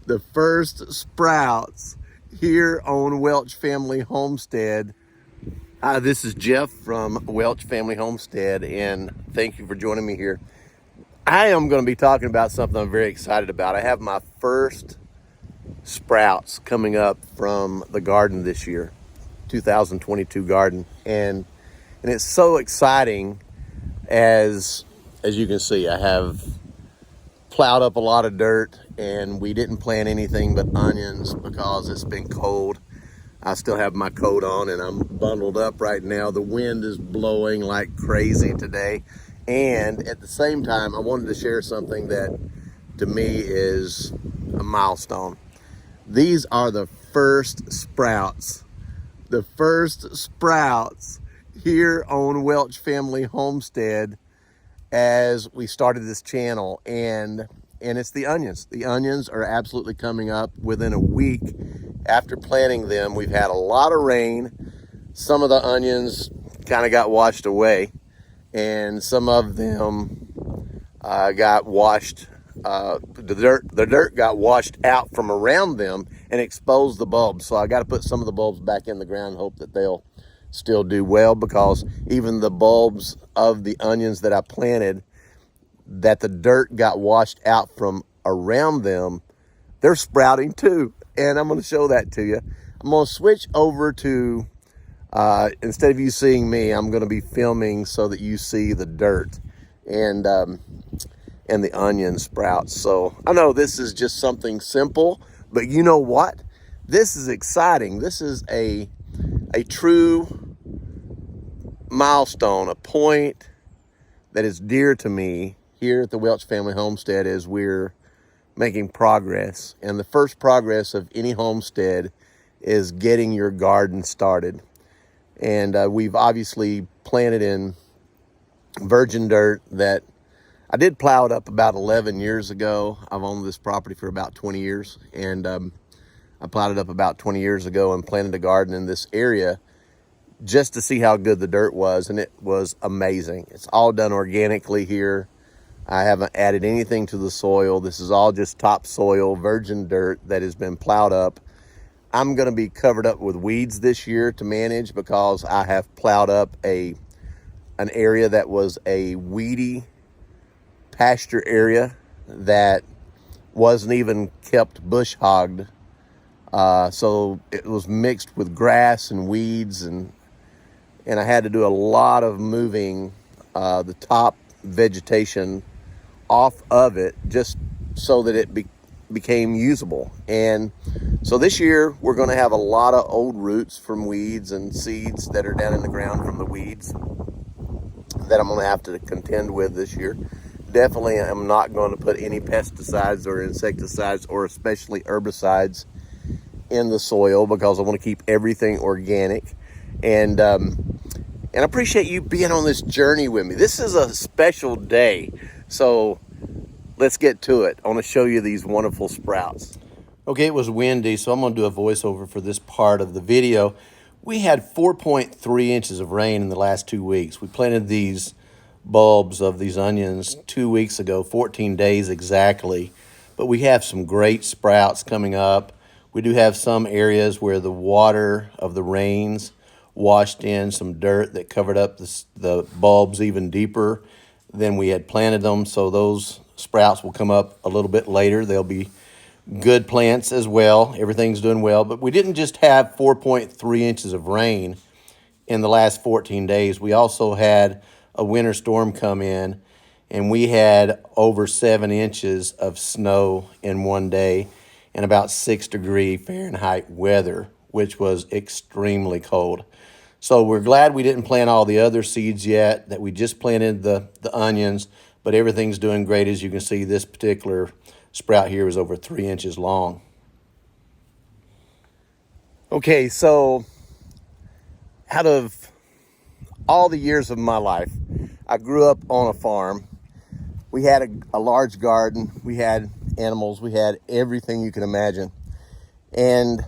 the first sprouts here on Welch Family Homestead. Hi, this is Jeff from Welch Family Homestead, and thank you for joining me here. I am going to be talking about something I'm very excited about. I have my first sprouts coming up from the garden this year, 2022 garden, and it's so exciting. As you can see, I have plowed up a lot of dirt, and we didn't plant anything but onions because it's been cold. I still have my coat on and I'm bundled up right now. The wind is blowing like crazy today, and at the same time I wanted to share something that to me is a milestone. These are the first sprouts here on Welch Family Homestead as we started this channel, and it's the onions. The onions are absolutely coming up within a week after planting them. We've had a lot of rain. Some of the onions kind of got washed away, and some of them got washed. The dirt got washed out from around them and exposed the bulbs. So I got to put some of the bulbs back in the ground and hope that they'll still do well, because even the bulbs of the onions that I planted that the dirt got washed out from around them, they're sprouting too. And I'm going to show that to you. I'm going to switch over to, instead of you seeing me, I'm going to be filming so that you see the dirt and the onion sprouts. So I know this is just something simple, but you know what? This is exciting. This is a true milestone, a point that is dear to me here at the Welch Family Homestead as we're making progress. And the first progress of any homestead is getting your garden started. And we've obviously planted in virgin dirt that I did plow it up about 11 years ago. I've owned this property for about 20 years, and I plowed it up about 20 years ago and planted a garden in this area just to see how good the dirt was, and it was amazing. It's all done organically here. I haven't added anything to the soil. This is all just topsoil, virgin dirt that has been plowed up. I'm going to be covered up with weeds this year to manage, because I have plowed up an area that was a weedy pasture area that wasn't even kept bush hogged. So it was mixed with grass and weeds, and I had to do a lot of moving the top vegetation off of it just so that it became usable. And so this year we're going to have a lot of old roots from weeds and seeds that are down in the ground from the weeds that I'm going to have to contend with this year. Definitely I'm not going to put any pesticides or insecticides, or especially herbicides, in the soil, because I want to keep everything organic. And I appreciate you being on this journey with me. This is a special day, so let's get to it. I want to show you these wonderful sprouts. Okay, it was windy, so I'm going to do a voiceover for this part of the video. We had 4.3 inches of rain in the last 2 weeks. We planted these bulbs of these onions 2 weeks ago, 14 days exactly, but we have some great sprouts coming up. We do have some areas where the water of the rains washed in some dirt that covered up the bulbs even deeper than we had planted them. So those sprouts will come up a little bit later. They'll be good plants as well. Everything's doing well. But we didn't just have 4.3 inches of rain in the last 14 days. We also had a winter storm come in, and we had over 7 inches of snow in one day and about 6-degree Fahrenheit weather, which was extremely cold. So we're glad we didn't plant all the other seeds yet, that we just planted the onions, but everything's doing great. As you can see, this particular sprout here is over 3 inches long. Okay, so out of all the years of my life, I grew up on a farm. We had a large garden. We had animals. We had everything you can imagine. And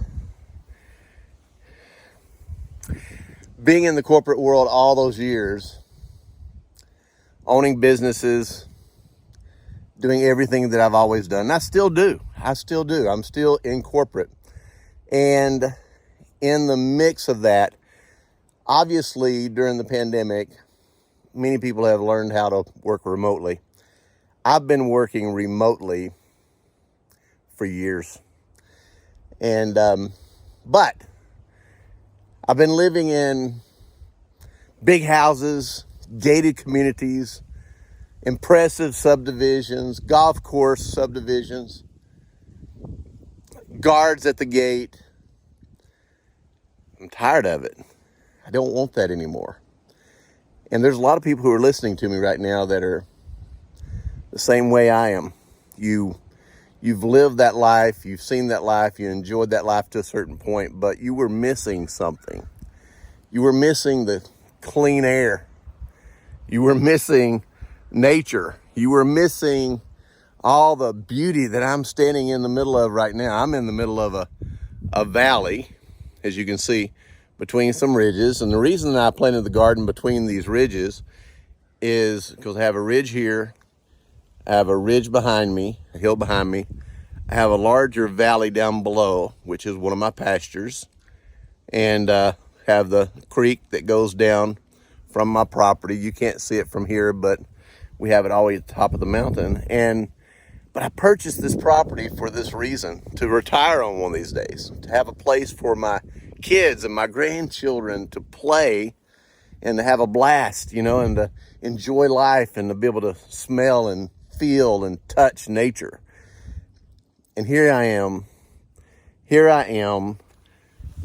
being in the corporate world all those years, owning businesses, doing everything that I've always done. And I still do. I'm still in corporate. And in the mix of that, obviously during the pandemic, many people have learned how to work remotely. I've been working remotely for years. And, but I've been living in big houses, gated communities, impressive subdivisions, golf course subdivisions, guards at the gate. I'm tired of it. I don't want that anymore. And there's a lot of people who are listening to me right now that are the same way I am. You've lived that life, you've seen that life, you enjoyed that life to a certain point, but you were missing something. You were missing the clean air. You were missing nature. You were missing all the beauty that I'm standing in the middle of right now. I'm in the middle of a valley, as you can see, between some ridges. And the reason that I planted the garden between these ridges is because I have a ridge here, I have a ridge behind me, a hill behind me. I have a larger valley down below, which is one of my pastures, and have the creek that goes down from my property. You can't see it from here, but we have it all the way at the top of the mountain. But I purchased this property for this reason, to retire on one of these days, to have a place for my kids and my grandchildren to play and to have a blast, and to enjoy life and to be able to smell and feel and touch nature. And here I am,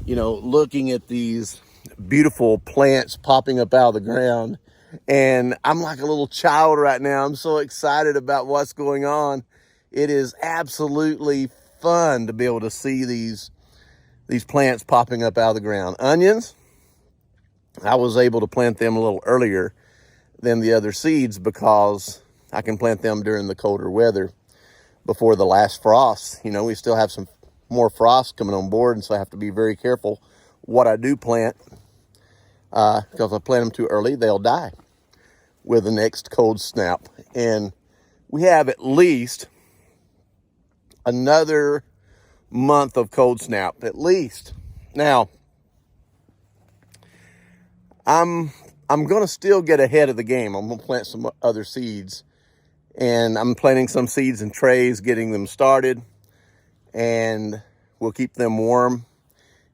looking at these beautiful plants popping up out of the ground. And I'm like a little child right now. I'm so excited about what's going on. It is absolutely fun to be able to see these plants popping up out of the ground. Onions, I was able to plant them a little earlier than the other seeds because I can plant them during the colder weather before the last frost. We still have some more frost coming on board, and so I have to be very careful what I do plant, because if I plant them too early, they'll die with the next cold snap. And we have at least another month of cold snap, at least. Now, I'm going to still get ahead of the game. I'm going to plant some other seeds, and I'm planting some seeds in trays, getting them started, and we'll keep them warm.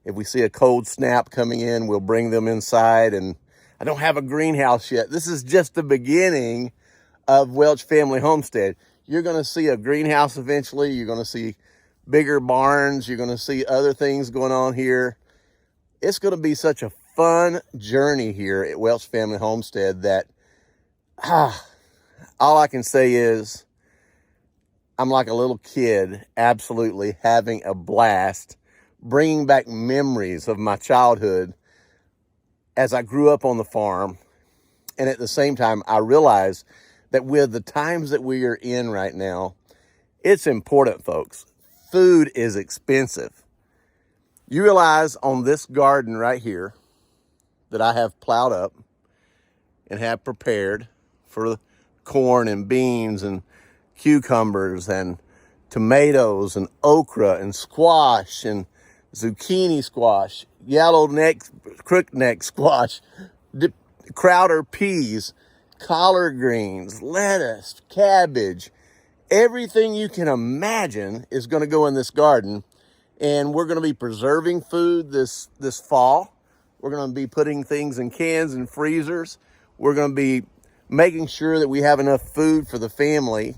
If we see a cold snap coming in, we'll bring them inside. And I don't have a greenhouse yet. This is just the beginning of Welch Family Homestead. You're going to see a greenhouse eventually. You're going to see bigger barns. You're going to see other things going on here. It's going to be such a fun journey here at Welch Family Homestead that all I can say is I'm like a little kid, absolutely having a blast, bringing back memories of my childhood as I grew up on the farm. And at the same time, I realize that with the times that we are in right now, it's important, folks. Food is expensive. You realize on this garden right here that I have plowed up and have prepared for corn and beans and cucumbers and tomatoes and okra and squash and zucchini squash, crookneck squash, Crowder peas, collard greens, lettuce, cabbage. Everything you can imagine is going to go in this garden. And we're going to be preserving food this fall. We're going to be putting things in cans and freezers. We're going to be making sure that we have enough food for the family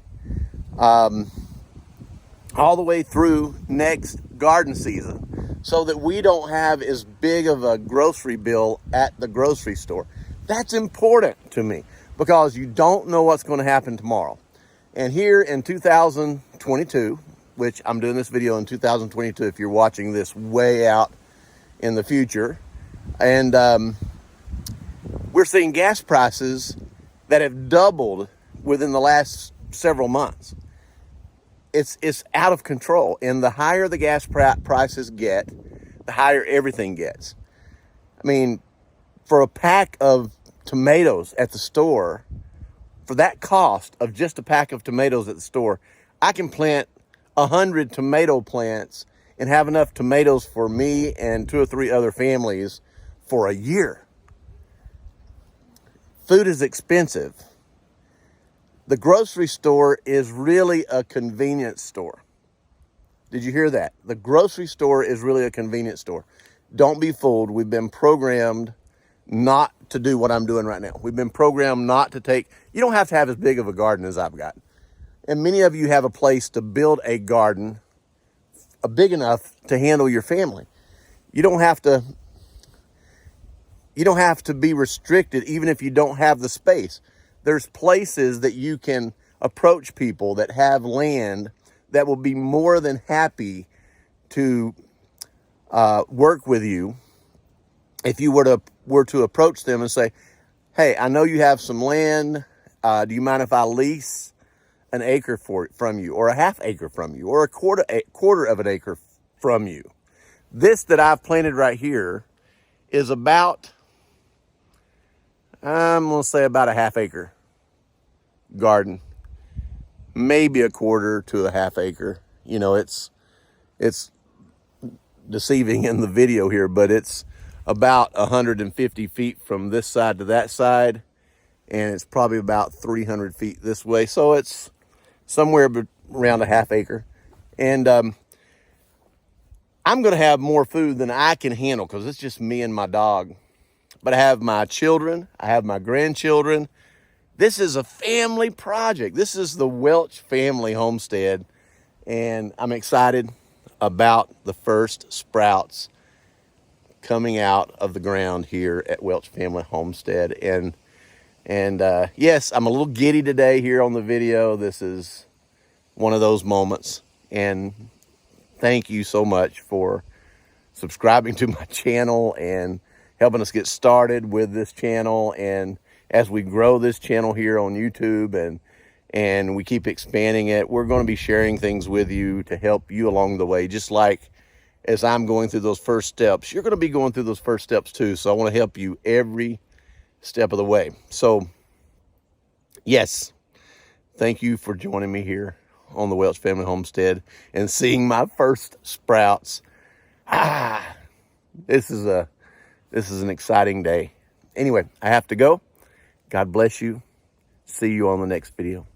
all the way through next garden season, so that we don't have as big of a grocery bill at the grocery store. That's important to me because you don't know what's going to happen tomorrow. And here in 2022, which I'm doing this video in 2022 if you're watching this way out in the future, and we're seeing gas prices that have doubled within the last several months. It's out of control. And the higher the gas prices get, the higher everything gets. I mean, for a pack of tomatoes at the store, For that cost of just a pack of tomatoes at the store, I can plant 100 tomato plants and have enough tomatoes for me and 2 or 3 other families for a year. Food is expensive. The grocery store is really a convenience store. Did you hear that? The grocery store is really a convenience store. Don't be fooled. We've been programmed not to do what I'm doing right now. We've been programmed not to take, you don't have to have as big of a garden as I've got. And many of you have a place to build a garden big enough to handle your family. You don't have to be restricted even if you don't have the space. There's places that you can approach people that have land that will be more than happy to work with you if you were to approach them and say, hey, I know you have some land. Do you mind if I lease an acre from you, or a half acre from you, or a quarter of an acre from you? This that I've planted right here is about, I'm going to say about a half acre garden, maybe a quarter to a half acre. You know, it's deceiving in the video here, but it's about 150 feet from this side to that side, and it's probably about 300 feet this way. So it's somewhere around a half acre. And I'm going to have more food than I can handle because it's just me and my dog. But I have my children, I have my grandchildren. This is a family project. This is the Welch family homestead, and I'm excited about the first sprouts coming out of the ground here at Welch family homestead. And yes, I'm a little giddy today here on the video. This is one of those moments, and thank you so much for subscribing to my channel and helping us get started with this channel. And as we grow this channel here on YouTube and we keep expanding it, we're going to be sharing things with you to help you along the way. Just like as I'm going through those first steps, you're going to be going through those first steps too. So I want to help you every step of the way. So yes, thank you for joining me here on the Welch family homestead and seeing my first sprouts. This is an exciting day. Anyway, I have to go. God bless you. See you on the next video.